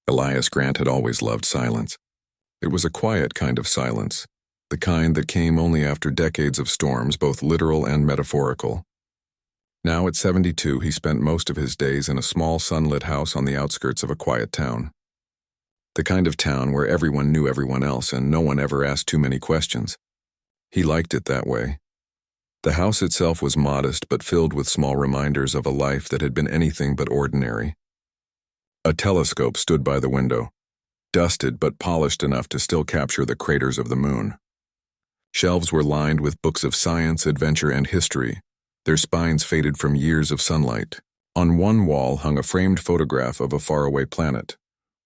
Elias Grant had always loved silence. It was a quiet kind of silence, the kind that came only after decades of storms, both literal and metaphorical. Now at 72, he spent most of his days in a small sunlit house on the outskirts of a quiet town. The kind of town where everyone knew everyone else and no one ever asked too many questions. He liked it that way. The house itself was modest but filled with small reminders of a life that had been anything but ordinary. A telescope stood by the window, dusted but polished enough to still capture the craters of the moon. Shelves were lined with books of science, adventure, and history, their spines faded from years of sunlight. On one wall hung a framed photograph of a faraway planet,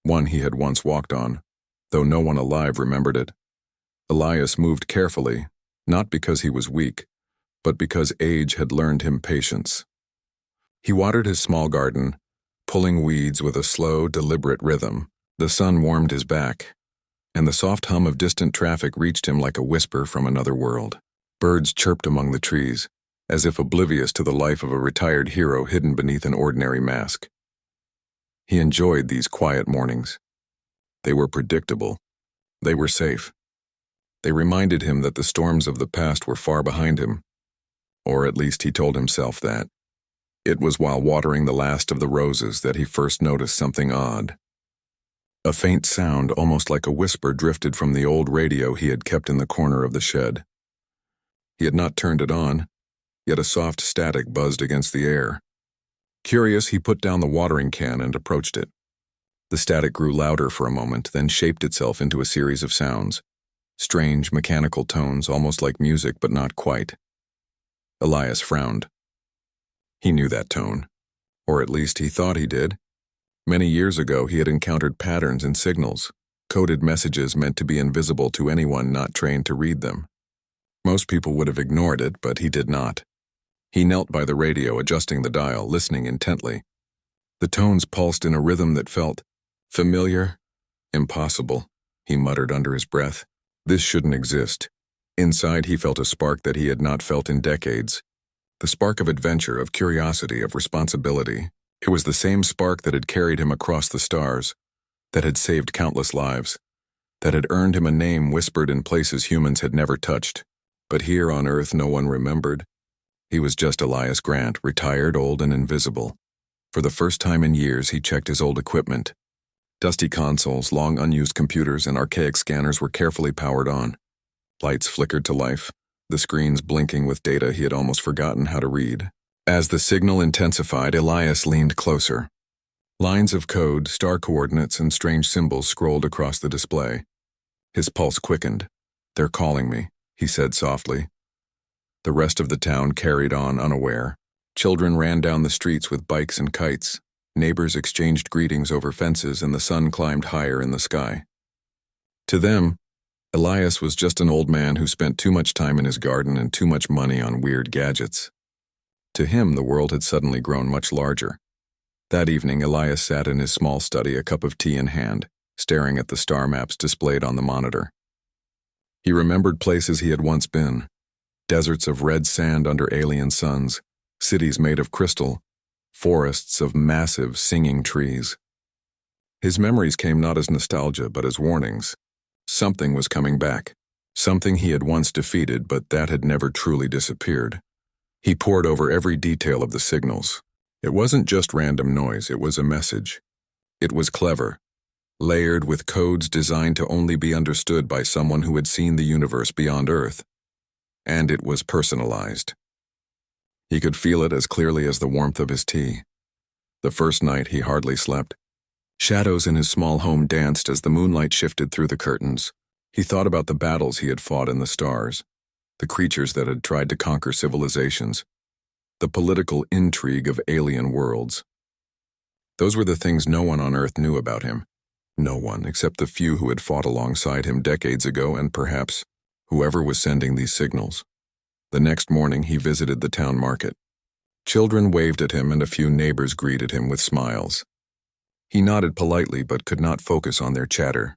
one he had once walked on, though no one alive remembered it. Elias moved carefully, not because he was weak, but because age had learned him patience. He watered his small garden, pulling weeds with a slow, deliberate rhythm. The sun warmed his back, and the soft hum of distant traffic reached him like a whisper from another world. Birds chirped among the trees, as if oblivious to the life of a retired hero hidden beneath an ordinary mask. He enjoyed these quiet mornings. They were predictable. They were safe. They reminded him that the storms of the past were far behind him, or at least he told himself that. It was while watering the last of the roses that he first noticed something odd. A faint sound, almost like a whisper, drifted from the old radio he had kept in the corner of the shed. He had not turned it on, yet a soft static buzzed against the air. Curious, he put down the watering can and approached it. The static grew louder for a moment, then shaped itself into a series of sounds. Strange, mechanical tones, almost like music, but not quite. Elias frowned. He knew that tone, or at least he thought he did. Many years ago, he had encountered patterns in signals, coded messages meant to be invisible to anyone not trained to read them. Most people would have ignored it, but he did not. He knelt by the radio, adjusting the dial, listening intently. The tones pulsed in a rhythm that felt familiar. Impossible, he muttered under his breath. This shouldn't exist. Inside, he felt a spark that he had not felt in decades. The spark of adventure, of curiosity, of responsibility. It was the same spark that had carried him across the stars, that had saved countless lives, that had earned him a name whispered in places humans had never touched. But here on Earth, no one remembered. He was just Elias Grant, retired, old, and invisible. For the first time in years, he checked his old equipment. Dusty consoles, long unused computers, and archaic scanners were carefully powered on. Lights flickered to life, the screens blinking with data he had almost forgotten how to read. As the signal intensified, Elias leaned closer. Lines of code, star coordinates, and strange symbols scrolled across the display. His pulse quickened. "They're calling me," he said softly. The rest of the town carried on unaware. Children ran down the streets with bikes and kites. Neighbors exchanged greetings over fences, and the sun climbed higher in the sky. To them, Elias was just an old man who spent too much time in his garden and too much money on weird gadgets. To him, the world had suddenly grown much larger. That evening, Elias sat in his small study, a cup of tea in hand, staring at the star maps displayed on the monitor. He remembered places he had once been. Deserts of red sand under alien suns, cities made of crystal, forests of massive, singing trees. His memories came not as nostalgia, but as warnings. Something was coming back. Something he had once defeated, but that had never truly disappeared. He pored over every detail of the signals. It wasn't just random noise, it was a message. It was clever, layered with codes designed to only be understood by someone who had seen the universe beyond Earth. And it was personalized. He could feel it as clearly as the warmth of his tea. The first night, he hardly slept. Shadows in his small home danced as the moonlight shifted through the curtains. He thought about the battles he had fought in the stars, the creatures that had tried to conquer civilizations, the political intrigue of alien worlds. Those were the things no one on Earth knew about him. No one, except the few who had fought alongside him decades ago, and perhaps whoever was sending these signals. The next morning, he visited the town market. Children waved at him and a few neighbors greeted him with smiles. He nodded politely but could not focus on their chatter.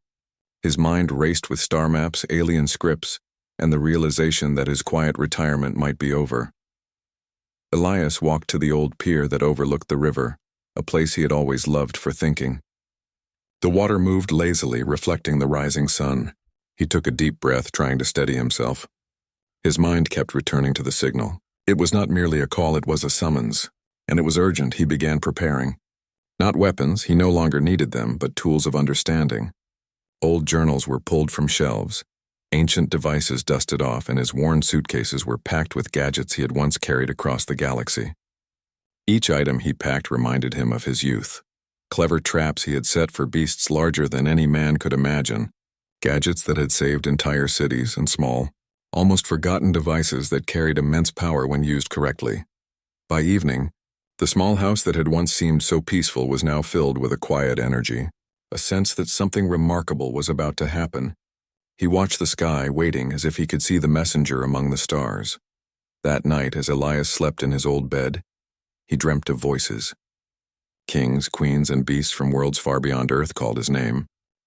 His mind raced with star maps, alien scripts, and the realization that his quiet retirement might be over. Elias walked to the old pier that overlooked the river, a place he had always loved for thinking. The water moved lazily, reflecting the rising sun. He took a deep breath, trying to steady himself. His mind kept returning to the signal. It was not merely a call, it was a summons. And it was urgent. He began preparing. Not weapons, he no longer needed them, but tools of understanding. Old journals were pulled from shelves. Ancient devices dusted off, and his worn suitcases were packed with gadgets he had once carried across the galaxy. Each item he packed reminded him of his youth. Clever traps he had set for beasts larger than any man could imagine. Gadgets that had saved entire cities, and small, almost forgotten devices that carried immense power when used correctly. By evening, the small house that had once seemed so peaceful was now filled with a quiet energy, a sense that something remarkable was about to happen. He watched the sky, waiting as if he could see the messenger among the stars. That night, as Elias slept in his old bed, he dreamt of voices. Kings, queens, and beasts from worlds far beyond Earth called his name.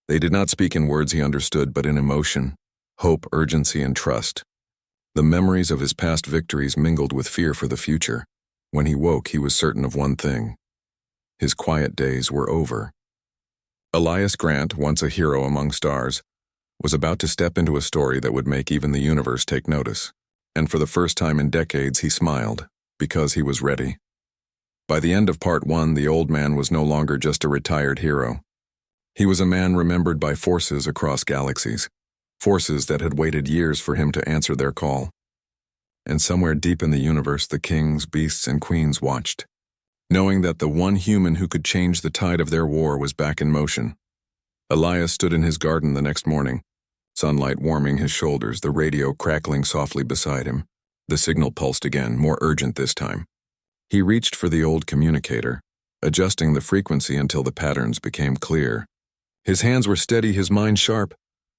They did not speak in words he understood, but in emotion, hope, urgency, and trust. The memories of his past victories mingled with fear for the future. When he woke, he was certain of one thing. His quiet days were over. Elias Grant, once a hero among stars, was about to step into a story that would make even the universe take notice. And for the first time in decades, he smiled, because he was ready. By the end of Part 1, the old man was no longer just a retired hero. He was a man remembered by forces across galaxies, forces that had waited years for him to answer their call. And somewhere deep in the universe, the kings, beasts, and queens watched, knowing that the one human who could change the tide of their war was back in motion. Elias stood in his garden the next morning, sunlight warming his shoulders, the radio crackling softly beside him. The signal pulsed again, more urgent this time. He reached for the old communicator, adjusting the frequency until the patterns became clear. His hands were steady, his mind sharp.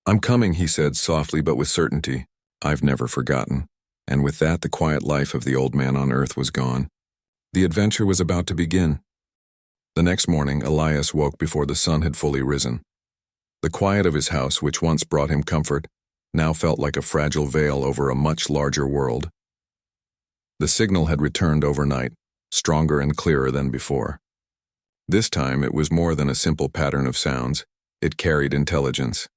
"I'm coming," he said softly but with certainty. "I've never forgotten." And with that, the quiet life of the old man on Earth was gone. The adventure was about to begin. The next morning, Elias woke before the sun had fully risen. The quiet of his house, which once brought him comfort, now felt like a fragile veil over a much larger world. The signal had returned overnight, stronger and clearer than before. This time, it was more than a simple pattern of sounds. It carried intelligence.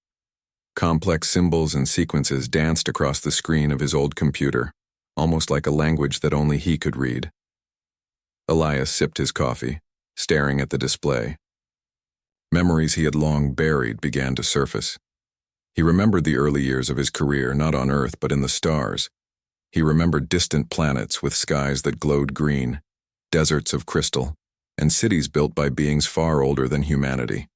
Complex symbols and sequences danced across the screen of his old computer, almost like a language that only he could read. Elias sipped his coffee, staring at the display. Memories he had long buried began to surface. He remembered the early years of his career, not on Earth but in the stars. He remembered distant planets with skies that glowed green, deserts of crystal, and cities built by beings far older than humanity.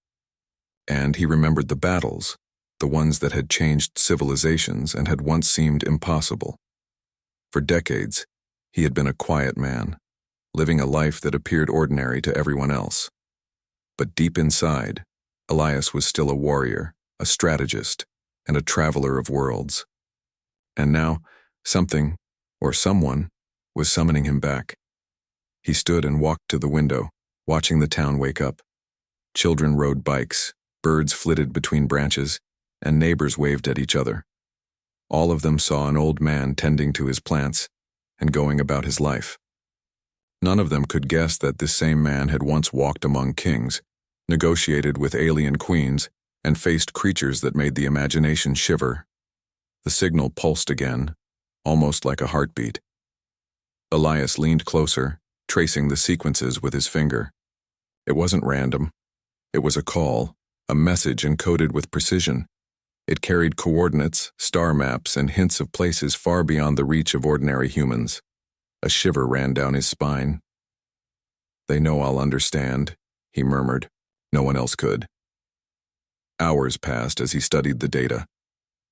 And he remembered the battles, the ones that had changed civilizations and had once seemed impossible. For decades, he had been a quiet man, living a life that appeared ordinary to everyone else. But deep inside, Elias was still a warrior, a strategist, and a traveler of worlds. And now, something, or someone, was summoning him back. He stood and walked to the window, watching the town wake up. Children rode bikes, birds flitted between branches, and neighbors waved at each other. All of them saw an old man tending to his plants and going about his life. None of them could guess that this same man had once walked among kings, negotiated with alien queens, and faced creatures that made the imagination shiver. The signal pulsed again, almost like a heartbeat. Elias leaned closer, tracing the sequences with his finger. It wasn't random. It was a call, a message encoded with precision. It carried coordinates, star maps, and hints of places far beyond the reach of ordinary humans. A shiver ran down his spine. "They know I'll understand," he murmured. No one else could. Hours passed as he studied the data.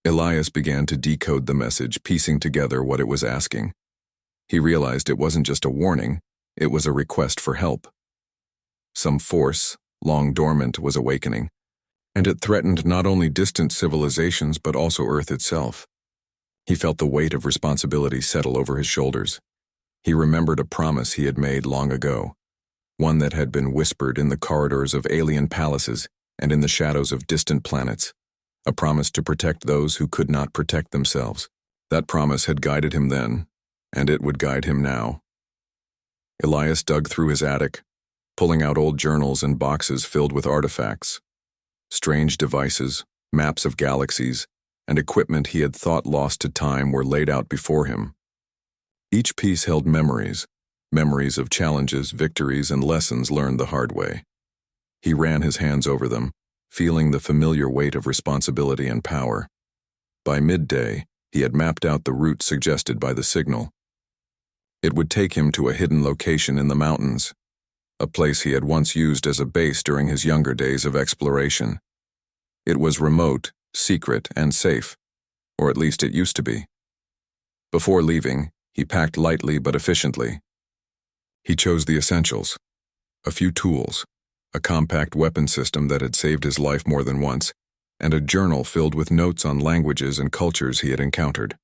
Elias began to decode the message, piecing together what it was asking. He realized it wasn't just a warning, it was a request for help. Some force, long dormant, was awakening, and it threatened not only distant civilizations but also Earth itself. He felt the weight of responsibility settle over his shoulders. He remembered a promise he had made long ago, one that had been whispered in the corridors of alien palaces and in the shadows of distant planets, a promise to protect those who could not protect themselves. That promise had guided him then, and it would guide him now. Elias dug through his attic, pulling out old journals and boxes filled with artifacts. Strange devices, maps of galaxies, and equipment he had thought lost to time were laid out before him. Each piece held memories of challenges, victories, and lessons learned the hard way. He ran his hands over them, feeling the familiar weight of responsibility and power. By midday, he had mapped out the route suggested by the signal. It would take him to a hidden location in the mountains, a place he had once used as a base during his younger days of exploration. It was remote, secret, and safe, or at least it used to be. Before leaving, he packed lightly but efficiently. He chose the essentials: a few tools, a compact weapon system that had saved his life more than once, and a journal filled with notes on languages and cultures he had encountered.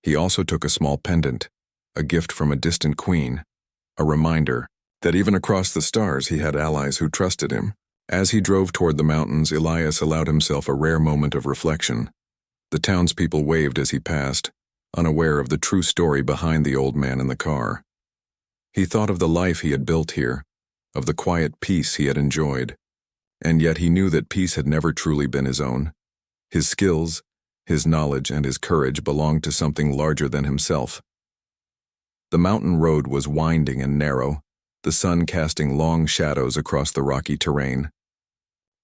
He also took a small pendant, a gift from a distant queen, a reminder that even across the stars he had allies who trusted him. As he drove toward the mountains, Elias allowed himself a rare moment of reflection. The townspeople waved as he passed, unaware of the true story behind the old man in the car. He thought of the life he had built here, of the quiet peace he had enjoyed, and yet he knew that peace had never truly been his own. His skills, his knowledge, and his courage belonged to something larger than himself. The mountain road was winding and narrow, the sun casting long shadows across the rocky terrain.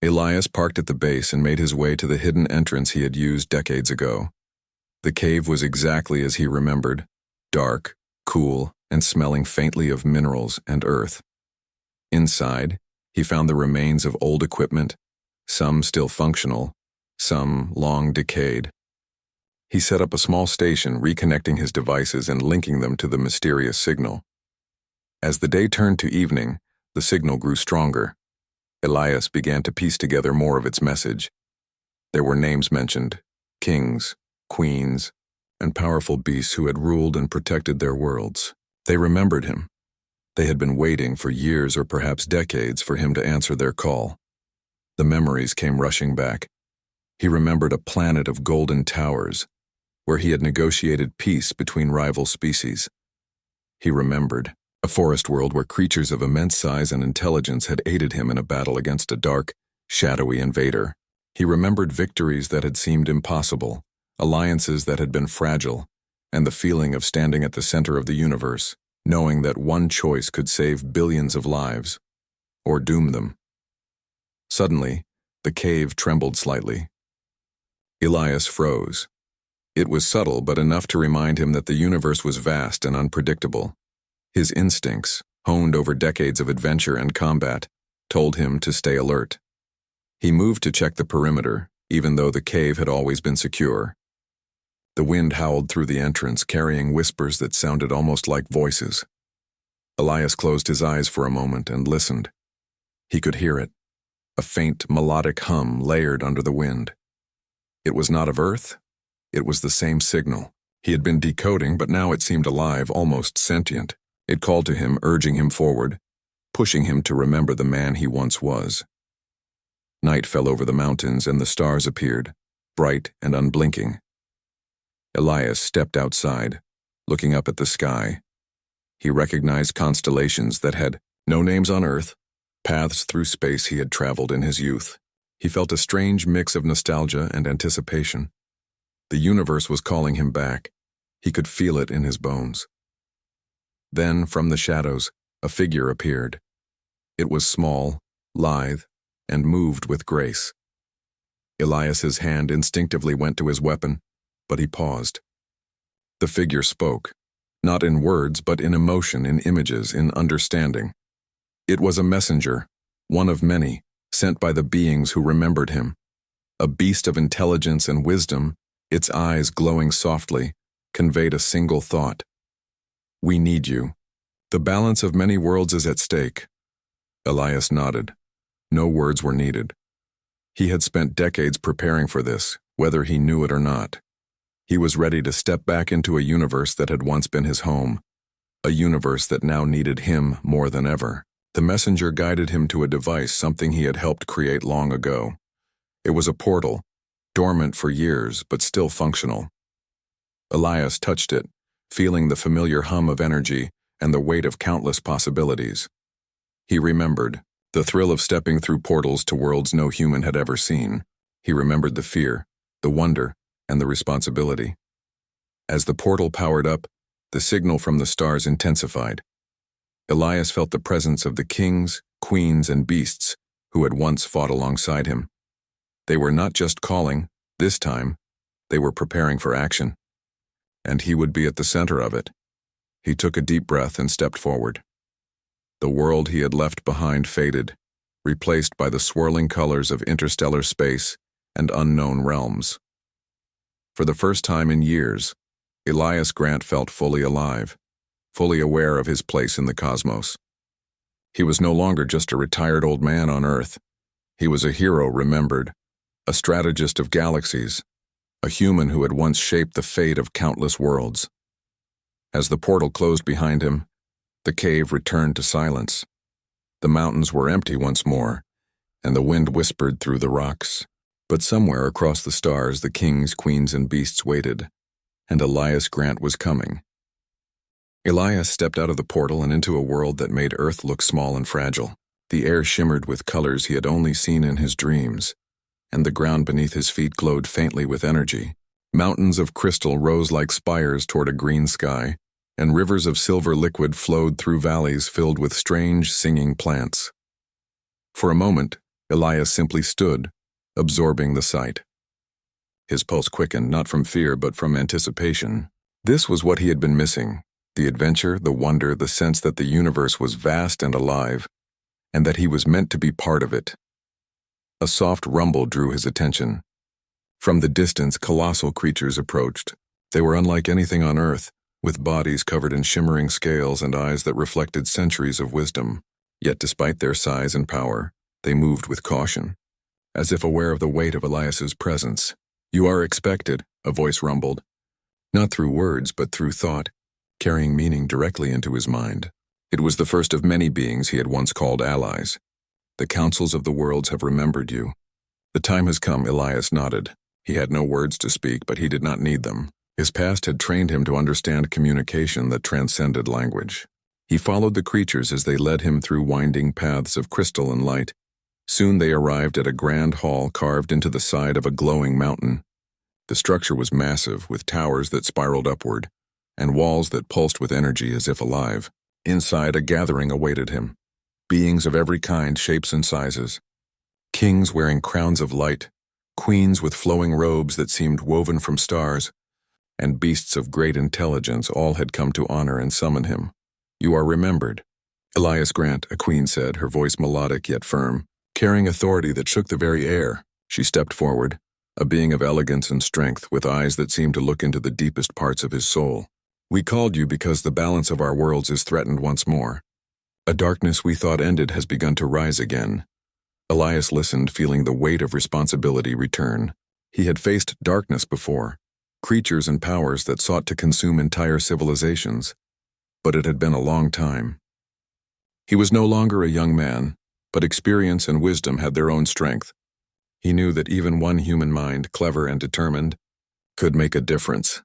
Elias parked at the base and made his way to the hidden entrance he had used decades ago. The cave was exactly as he remembered, dark, cool, and smelling faintly of minerals and earth. Inside, he found the remains of old equipment, some still functional, some long decayed. He set up a small station, reconnecting his devices and linking them to the mysterious signal. As the day turned to evening, the signal grew stronger. Elias began to piece together more of its message. There were names mentioned: kings, queens, and powerful beasts who had ruled and protected their worlds. They remembered him. They had been waiting for years or perhaps decades for him to answer their call. The memories came rushing back. He remembered a planet of golden towers, where he had negotiated peace between rival species. He remembered a forest world where creatures of immense size and intelligence had aided him in a battle against a dark, shadowy invader. He remembered victories that had seemed impossible, alliances that had been fragile, and the feeling of standing at the center of the universe, knowing that one choice could save billions of lives, or doom them. Suddenly, the cave trembled slightly. Elias froze. It was subtle, but enough to remind him that the universe was vast and unpredictable. His instincts, honed over decades of adventure and combat, told him to stay alert. He moved to check the perimeter, even though the cave had always been secure. The wind howled through the entrance, carrying whispers that sounded almost like voices. Elias closed his eyes for a moment and listened. He could hear it, a faint melodic hum layered under the wind. It was not of Earth. It was the same signal. He had been decoding, but now it seemed alive, almost sentient. It called to him, urging him forward, pushing him to remember the man he once was. Night fell over the mountains and the stars appeared, bright and unblinking. Elias stepped outside, looking up at the sky. He recognized constellations that had no names on Earth, paths through space he had traveled in his youth. He felt a strange mix of nostalgia and anticipation. The universe was calling him back. He could feel it in his bones. Then, from the shadows, a figure appeared. It was small, lithe, and moved with grace. Elias's hand instinctively went to his weapon, but he paused. The figure spoke, not in words, but in emotion, in images, in understanding. It was a messenger, one of many, sent by the beings who remembered him. A beast of intelligence and wisdom, its eyes glowing softly, conveyed a single thought. We need you. The balance of many worlds is at stake. Elias nodded. No words were needed. He had spent decades preparing for this, whether he knew it or not. He was ready to step back into a universe that had once been his home, a universe that now needed him more than ever. The messenger guided him to a device, something he had helped create long ago. It was a portal, dormant for years, but still functional. Elias touched it, feeling the familiar hum of energy and the weight of countless possibilities. He remembered, The thrill of stepping through portals to worlds no human had ever seen. He remembered the fear, the wonder, and the responsibility. As the portal powered up, the signal from the stars intensified. Elias felt the presence of the kings, queens, and beasts who had once fought alongside him. They were not just calling, this time, they were preparing for action. And he would be at the center of it. He took a deep breath and stepped forward. The world he had left behind faded, replaced by the swirling colors of interstellar space and unknown realms. For the first time in years, Elias Grant felt fully alive, fully aware of his place in the cosmos. He was no longer just a retired old man on Earth. He was a hero remembered, a strategist of galaxies, a human who had once shaped the fate of countless worlds. As the portal closed behind him, the cave returned to silence. The mountains were empty once more, and the wind whispered through the rocks. But somewhere across the stars, the kings, queens, and beasts waited, and Elias Grant was coming. Elias stepped out of the portal and into a world that made Earth look small and fragile. The air shimmered with colors he had only seen in his dreams, and the ground beneath his feet glowed faintly with energy. Mountains of crystal rose like spires toward a green sky, and rivers of silver liquid flowed through valleys filled with strange, singing plants. For a moment, Elias simply stood, absorbing the sight. His pulse quickened, not from fear but from anticipation. This was what he had been missing, the adventure, the wonder, the sense that the universe was vast and alive, and that he was meant to be part of it. A soft rumble drew his attention. From the distance, colossal creatures approached. They were unlike anything on Earth, with bodies covered in shimmering scales and eyes that reflected centuries of wisdom. Yet despite their size and power, they moved with caution, as if aware of the weight of Elias's presence. "You are expected," a voice rumbled, not through words but through thought, carrying meaning directly into his mind. It was the first of many beings he had once called allies. "The councils of the worlds have remembered you." "The time has come," Elias nodded. He had no words to speak, but he did not need them. His past had trained him to understand communication that transcended language. He followed the creatures as they led him through winding paths of crystal and light. Soon they arrived at a grand hall carved into the side of a glowing mountain. The structure was massive, with towers that spiraled upward, and walls that pulsed with energy as if alive. Inside, a gathering awaited him. Beings of every kind, shapes, and sizes. Kings wearing crowns of light, queens with flowing robes that seemed woven from stars, and beasts of great intelligence all had come to honor and summon him. "You are remembered." "Elias Grant," a queen said, her voice melodic yet firm, carrying authority that shook the very air. She stepped forward, a being of elegance and strength, with eyes that seemed to look into the deepest parts of his soul. "We called you because the balance of our worlds is threatened once more. A darkness we thought ended has begun to rise again." Elias listened, feeling the weight of responsibility return. He had faced darkness before, creatures and powers that sought to consume entire civilizations, but it had been a long time. He was no longer a young man, but experience and wisdom had their own strength. He knew that even one human mind, clever and determined, could make a difference.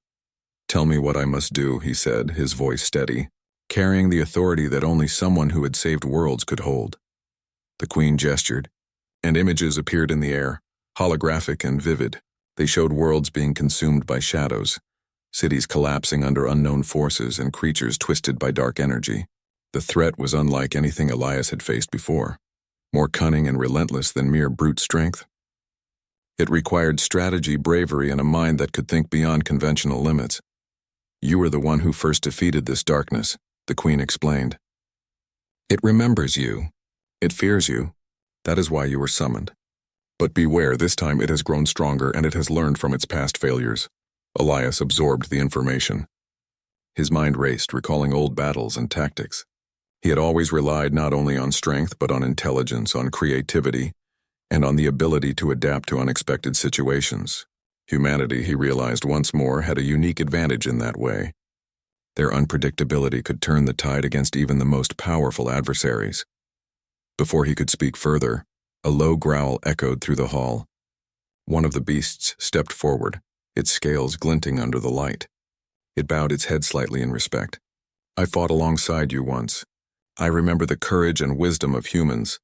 "Tell me what I must do," he said, his voice steady, carrying the authority that only someone who had saved worlds could hold. The queen gestured, and images appeared in the air, holographic and vivid. They showed worlds being consumed by shadows, cities collapsing under unknown forces, and creatures twisted by dark energy. The threat was unlike anything Elias had faced before, more cunning and relentless than mere brute strength. It required strategy, bravery, and a mind that could think beyond conventional limits. "You were the one who first defeated this darkness," the queen explained. "It remembers you. It fears you. That is why you were summoned. But beware, this time it has grown stronger and it has learned from its past failures." Elias absorbed the information. His mind raced, recalling old battles and tactics. He had always relied not only on strength but on intelligence, on creativity, and on the ability to adapt to unexpected situations. Humanity, he realized once more, had a unique advantage in that way. Their unpredictability could turn the tide against even the most powerful adversaries. Before he could speak further, a low growl echoed through the hall. One of the beasts stepped forward, its scales glinting under the light. It bowed its head slightly in respect. "I fought alongside you once. I remember the courage and wisdom of humans,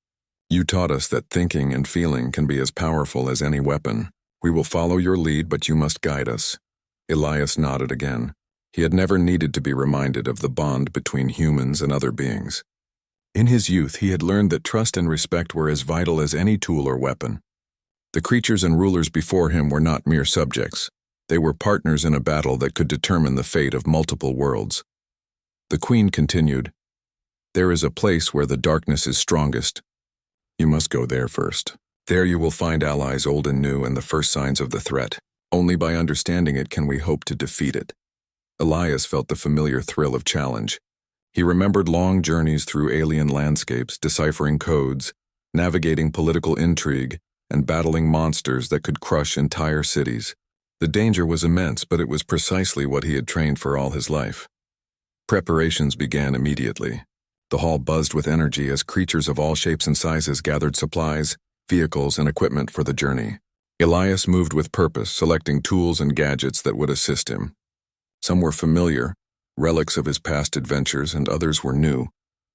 You taught us that thinking and feeling can be as powerful as any weapon. We will follow your lead, but you must guide us." Elias nodded again. He had never needed to be reminded of the bond between humans and other beings. In his youth, he had learned that trust and respect were as vital as any tool or weapon. The creatures and rulers before him were not mere subjects. They were partners in a battle that could determine the fate of multiple worlds. The queen continued, "There is a place where the darkness is strongest. You must go there first. There you will find allies old and new and the first signs of the threat. Only by understanding it can we hope to defeat it." Elias felt the familiar thrill of challenge. He remembered long journeys through alien landscapes, deciphering codes, navigating political intrigue, and battling monsters that could crush entire cities. The danger was immense, but it was precisely what he had trained for all his life. Preparations began immediately. The hall buzzed with energy as creatures of all shapes and sizes gathered supplies, vehicles, and equipment for the journey. Elias moved with purpose, selecting tools and gadgets that would assist him. Some were familiar, relics of his past adventures, and others were new,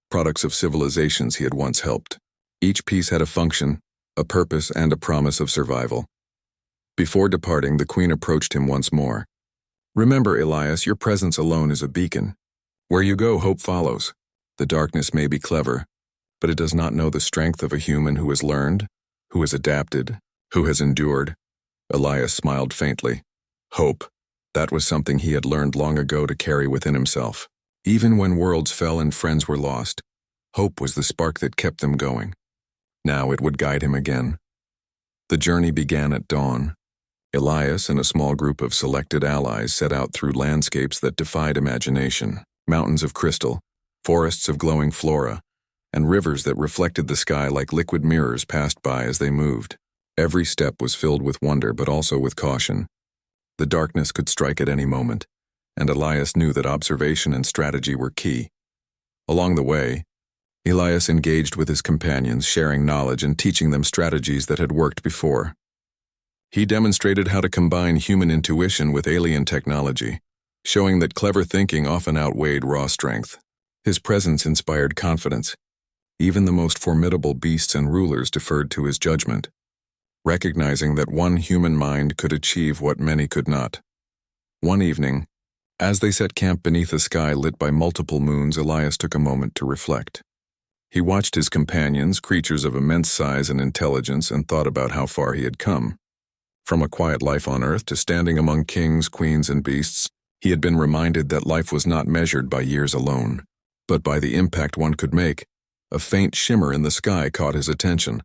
products of civilizations he had once helped. Each piece had a function, a purpose, and a promise of survival. Before departing, the queen approached him once more. "Remember, Elias, your presence alone is a beacon. Where you go, hope follows. The darkness may be clever, but it does not know the strength of a human who has learned, who has adapted, who has endured." Elias smiled faintly. Hope. That was something he had learned long ago to carry within himself. Even when worlds fell and friends were lost, hope was the spark that kept them going. Now it would guide him again. The journey began at dawn. Elias and a small group of selected allies set out through landscapes that defied imagination. Mountains of crystal, forests of glowing flora, and rivers that reflected the sky like liquid mirrors passed by as they moved. Every step was filled with wonder, but also with caution. The darkness could strike at any moment, and Elias knew that observation and strategy were key. Along the way, Elias engaged with his companions, sharing knowledge and teaching them strategies that had worked before. He demonstrated how to combine human intuition with alien technology, showing that clever thinking often outweighed raw strength. His presence inspired confidence. Even the most formidable beasts and rulers deferred to his judgment, recognizing that one human mind could achieve what many could not. One evening, as they set camp beneath a sky lit by multiple moons, Elias took a moment to reflect. He watched his companions, creatures of immense size and intelligence, and thought about how far he had come. From a quiet life on Earth to standing among kings, queens, and beasts, he had been reminded that life was not measured by years alone, but by the impact one could make. A faint shimmer in the sky caught his attention.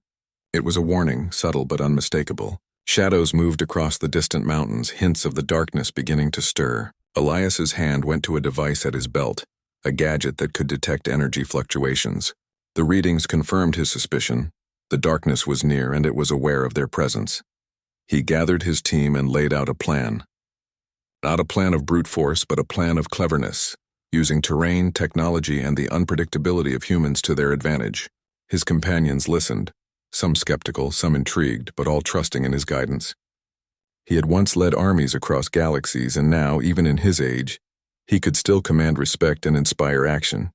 It was a warning, subtle but unmistakable. Shadows moved across the distant mountains, hints of the darkness beginning to stir. Elias's hand went to a device at his belt, a gadget that could detect energy fluctuations. The readings confirmed his suspicion. The darkness was near, and it was aware of their presence. He gathered his team and laid out a plan. Not a plan of brute force, but a plan of cleverness, using terrain, technology, and the unpredictability of humans to their advantage. His companions listened, some skeptical, some intrigued, but all trusting in his guidance. He had once led armies across galaxies, and now, even in his age, he could still command respect and inspire action.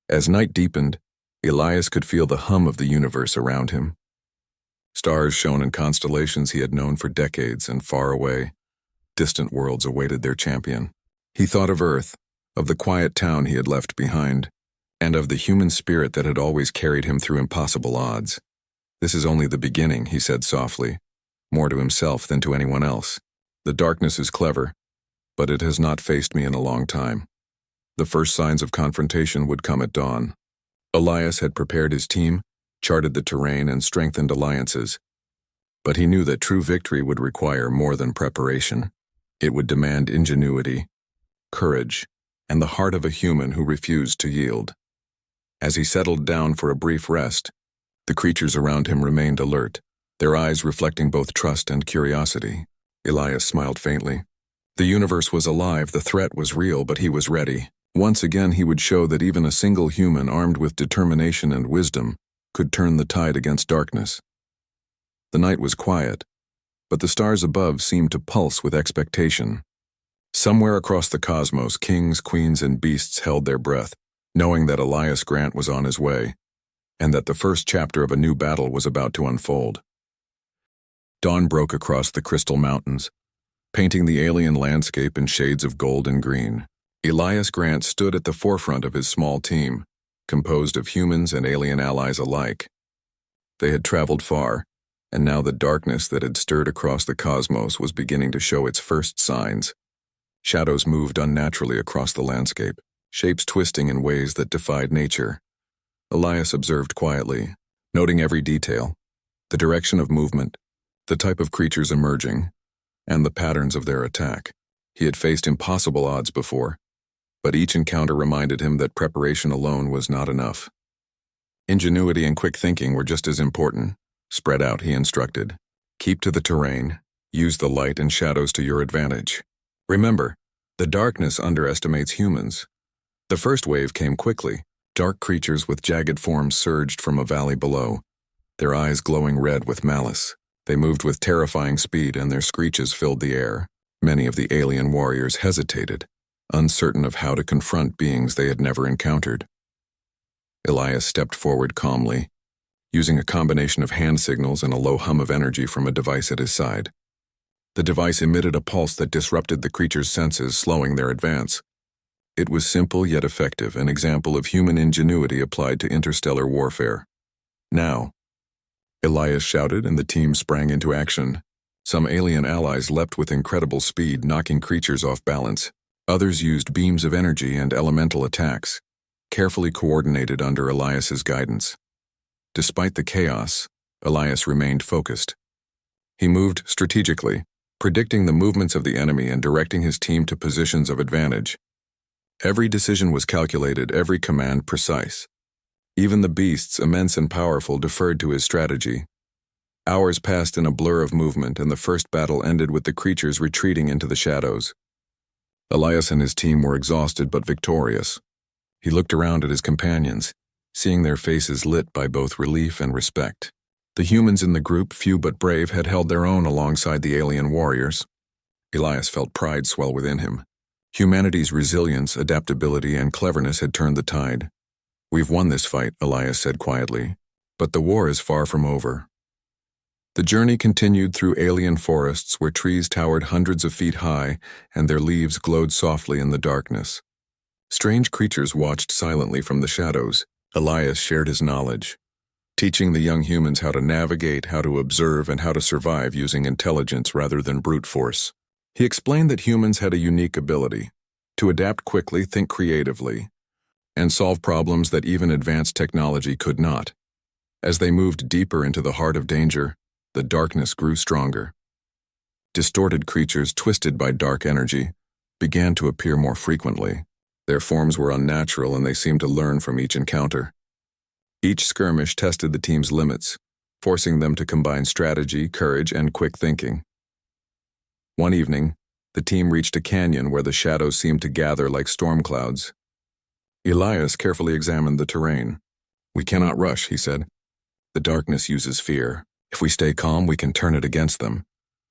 As night deepened, Elias could feel the hum of the universe around him. Stars shone in constellations he had known for decades, and far away, distant worlds awaited their champion. He thought of Earth, of the quiet town he had left behind, and of the human spirit that had always carried him through impossible odds. "This is only the beginning," he said softly, more to himself than to anyone else. "The darkness is clever, but it has not faced me in a long time. The first signs of confrontation would come at dawn." Elias had prepared his team, charted the terrain, and strengthened alliances. But he knew that true victory would require more than preparation. It would demand ingenuity, courage, and the heart of a human who refused to yield. As he settled down for a brief rest, the creatures around him remained alert, their eyes reflecting both trust and curiosity. Elias smiled faintly. The universe was alive, the threat was real, but he was ready. Once again he would show that even a single human armed with determination and wisdom could turn the tide against darkness. The night was quiet, but the stars above seemed to pulse with expectation. Somewhere across the cosmos, kings, queens, and beasts held their breath, knowing that Elias Grant was on his way. and that the first chapter of a new battle was about to unfold. Dawn broke across the crystal mountains, painting the alien landscape in shades of gold and green. Elias Grant stood at the forefront of his small team, composed of humans and alien allies alike. They had traveled far, and now the darkness that had stirred across the cosmos was beginning to show its first signs. Shadows moved unnaturally across the landscape, shapes twisting in ways that defied nature. Elias observed quietly, noting every detail, the direction of movement, the type of creatures emerging, and the patterns of their attack. He had faced impossible odds before, but each encounter reminded him that preparation alone was not enough. Ingenuity and quick thinking were just as important. Spread out, he instructed. Keep to the terrain. Use the light and shadows to your advantage. Remember, the darkness underestimates humans. The first wave came quickly. Dark creatures with jagged forms surged from a valley below, their eyes glowing red with malice. They moved with terrifying speed, and their screeches filled the air. Many of the alien warriors hesitated, uncertain of how to confront beings they had never encountered. Elias stepped forward calmly, using a combination of hand signals and a low hum of energy from a device at his side. The device emitted a pulse that disrupted the creature's senses, slowing their advance. It was simple yet effective, an example of human ingenuity applied to interstellar warfare. Now, Elias shouted, and the team sprang into action. Some alien allies leapt with incredible speed, knocking creatures off balance. Others used beams of energy and elemental attacks, carefully coordinated under Elias's guidance. Despite the chaos, Elias remained focused. He moved strategically, predicting the movements of the enemy and directing his team to positions of advantage. Every decision was calculated, every command precise. Even the beasts, immense and powerful, deferred to his strategy. Hours passed in a blur of movement, and the first battle ended with the creatures retreating into the shadows. Elias and his team were exhausted but victorious. He looked around at his companions, seeing their faces lit by both relief and respect. The humans in the group, few but brave, had held their own alongside the alien warriors. Elias felt pride swell within him. Humanity's resilience, adaptability, and cleverness had turned the tide. "We've won this fight," Elias said quietly, "but the war is far from over." The journey continued through alien forests where trees towered hundreds of feet high and their leaves glowed softly in the darkness. Strange creatures watched silently from the shadows. Elias shared his knowledge, teaching the young humans how to navigate, how to observe, and how to survive using intelligence rather than brute force. He explained that humans had a unique ability to adapt quickly, think creatively, and solve problems that even advanced technology could not. As they moved deeper into the heart of danger, the darkness grew stronger. Distorted creatures, twisted by dark energy, began to appear more frequently. Their forms were unnatural, and they seemed to learn from each encounter. Each skirmish tested the team's limits, forcing them to combine strategy, courage, and quick thinking. One evening, the team reached a canyon where the shadows seemed to gather like storm clouds. Elias carefully examined the terrain. "We cannot rush," he said. "The darkness uses fear. If we stay calm, we can turn it against them."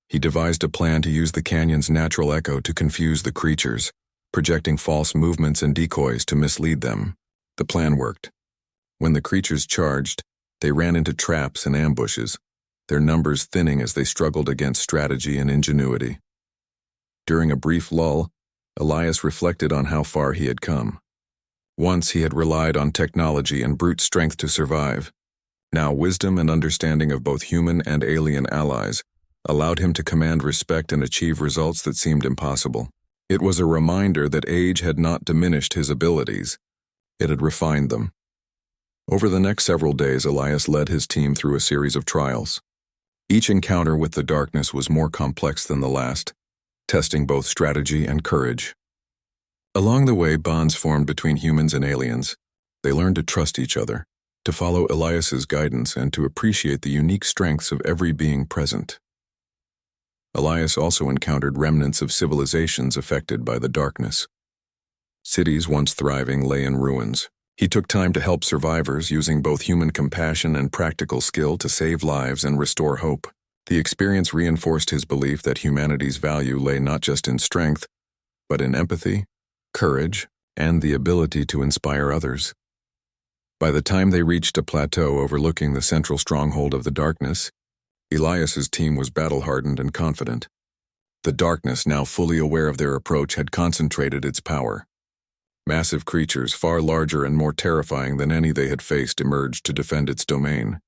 He devised a plan to use the canyon's natural echo to confuse the creatures, projecting false movements and decoys to mislead them. The plan worked. When the creatures charged, they ran into traps and ambushes, their numbers thinning as they struggled against strategy and ingenuity. During a brief lull, Elias reflected on how far he had come. Once he had relied on technology and brute strength to survive. Now wisdom and understanding of both human and alien allies allowed him to command respect and achieve results that seemed impossible. It was a reminder that age had not diminished his abilities. It had refined them. Over the next several days, Elias led his team through a series of trials. Each encounter with the darkness was more complex than the last, testing both strategy and courage. Along the way, bonds formed between humans and aliens. They learned to trust each other, to follow Elias's guidance, and to appreciate the unique strengths of every being present. Elias also encountered remnants of civilizations affected by the darkness. Cities once thriving lay in ruins. He took time to help survivors, using both human compassion and practical skill to save lives and restore hope. The experience reinforced his belief that humanity's value lay not just in strength, but in empathy, courage, and the ability to inspire others. By the time they reached a plateau overlooking the central stronghold of the darkness, Elias's team was battle-hardened and confident. The darkness, now fully aware of their approach, had concentrated its power. Massive creatures, far larger and more terrifying than any they had faced, emerged to defend its domain.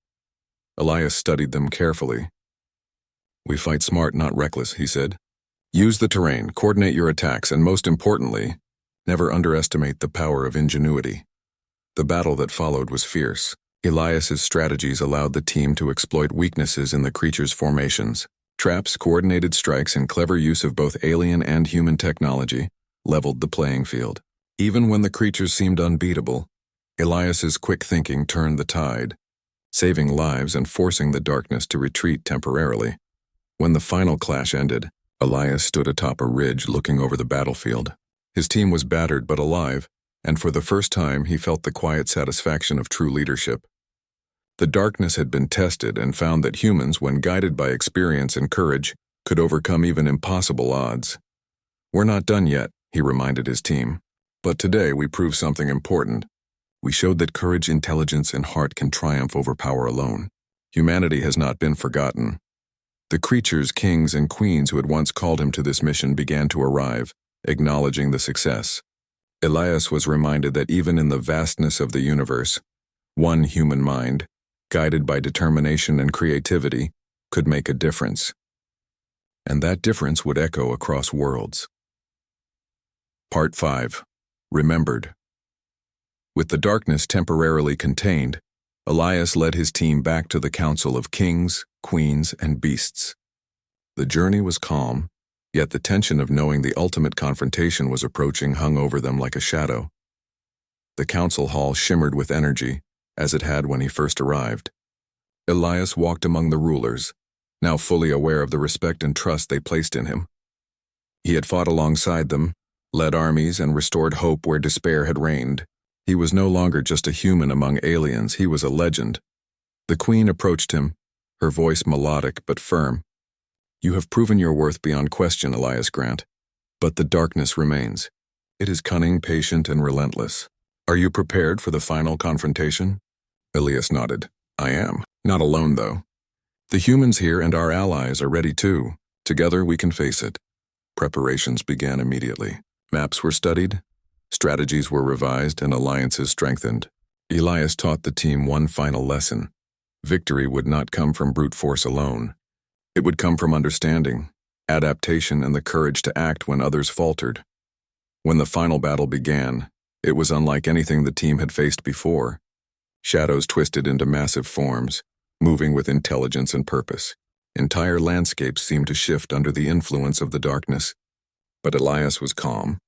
Elias studied them carefully. "We fight smart, not reckless," he said. "Use the terrain, coordinate your attacks, and most importantly, never underestimate the power of ingenuity." The battle that followed was fierce. Elias's strategies allowed the team to exploit weaknesses in the creature's formations. Traps, coordinated strikes, and clever use of both alien and human technology leveled the playing field. Even when the creatures seemed unbeatable, Elias's quick thinking turned the tide, saving lives and forcing the darkness to retreat temporarily. When the final clash ended, Elias stood atop a ridge looking over the battlefield. His team was battered but alive, and for the first time he felt the quiet satisfaction of true leadership. The darkness had been tested and found that humans, when guided by experience and courage, could overcome even impossible odds. "We're not done yet," he reminded his team. "But today we proved something important. We showed that courage, intelligence, and heart can triumph over power alone. Humanity has not been forgotten." The creatures, kings, and queens who had once called him to this mission began to arrive, acknowledging the success. Elias was reminded that even in the vastness of the universe, one human mind, guided by determination and creativity, could make a difference. And that difference would echo across worlds. Part 5. Remembered. With the darkness temporarily contained, Elias led his team back to the Council of Kings, Queens, and Beasts. The journey was calm, yet the tension of knowing the ultimate confrontation was approaching hung over them like a shadow. The council hall shimmered with energy, as it had when he first arrived. Elias walked among the rulers, now fully aware of the respect and trust they placed in him. He had fought alongside them, led armies, and restored hope where despair had reigned. He was no longer just a human among aliens, he was a legend. The queen approached him, her voice melodic but firm. "You have proven your worth beyond question, Elias Grant. But the darkness remains. It is cunning, patient, and relentless. Are you prepared for the final confrontation?" Elias nodded. "I am. Not alone, though. The humans here and our allies are ready too. Together we can face it." Preparations began immediately. Maps were studied, strategies were revised, and alliances strengthened. Elias taught the team one final lesson. Victory would not come from brute force alone. It would come from understanding, adaptation, and the courage to act when others faltered. When the final battle began, it was unlike anything the team had faced before. Shadows twisted into massive forms, moving with intelligence and purpose. Entire landscapes seemed to shift under the influence of the darkness. But Elias was calm.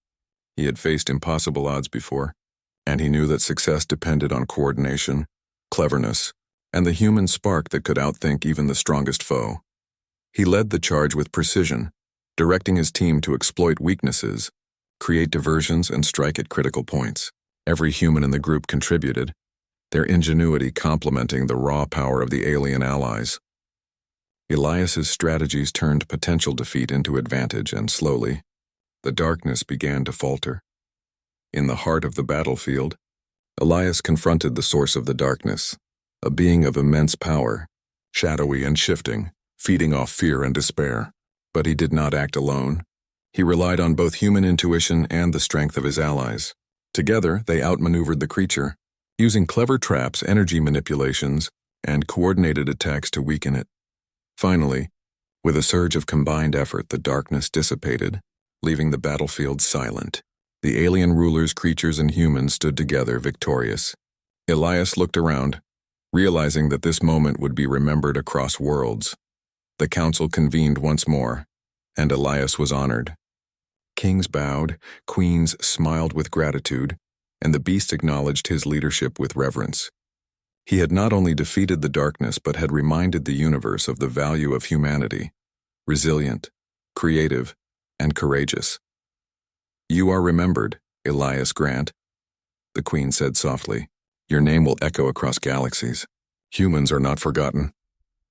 He had faced impossible odds before, and he knew that success depended on coordination, cleverness, and the human spark that could outthink even the strongest foe. He led the charge with precision, directing his team to exploit weaknesses, create diversions, and strike at critical points. Every human in the group contributed, their ingenuity complementing the raw power of the alien allies. Elias's strategies turned potential defeat into advantage, and slowly, the darkness began to falter. In the heart of the battlefield, Elias confronted the source of the darkness, a being of immense power, shadowy and shifting, feeding off fear and despair. But he did not act alone. He relied on both human intuition and the strength of his allies. Together, they outmaneuvered the creature, using clever traps, energy manipulations, and coordinated attacks to weaken it. Finally, with a surge of combined effort, the darkness dissipated, leaving the battlefield silent. The alien rulers, creatures, and humans stood together, victorious. Elias looked around, realizing that this moment would be remembered across worlds. The council convened once more, and Elias was honored. Kings bowed, queens smiled with gratitude, and the beast acknowledged his leadership with reverence. He had not only defeated the darkness but had reminded the universe of the value of humanity, resilient, creative, and courageous. "You are remembered, Elias Grant," the queen said softly. "Your name will echo across galaxies. Humans are not forgotten."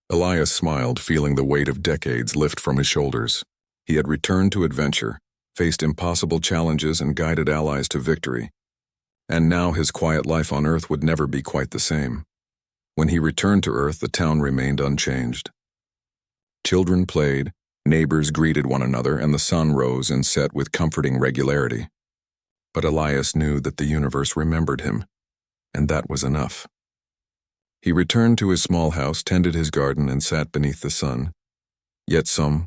Elias smiled, feeling the weight of decades lift from his shoulders. He had returned to adventure, faced impossible challenges, and guided allies to victory. And now his quiet life on Earth would never be quite the same. When he returned to Earth, the town remained unchanged. Children played, neighbors greeted one another, and the sun rose and set with comforting regularity. But Elias knew that the universe remembered him, and that was enough. He returned to his small house, tended his garden, and sat beneath the sun. Yet some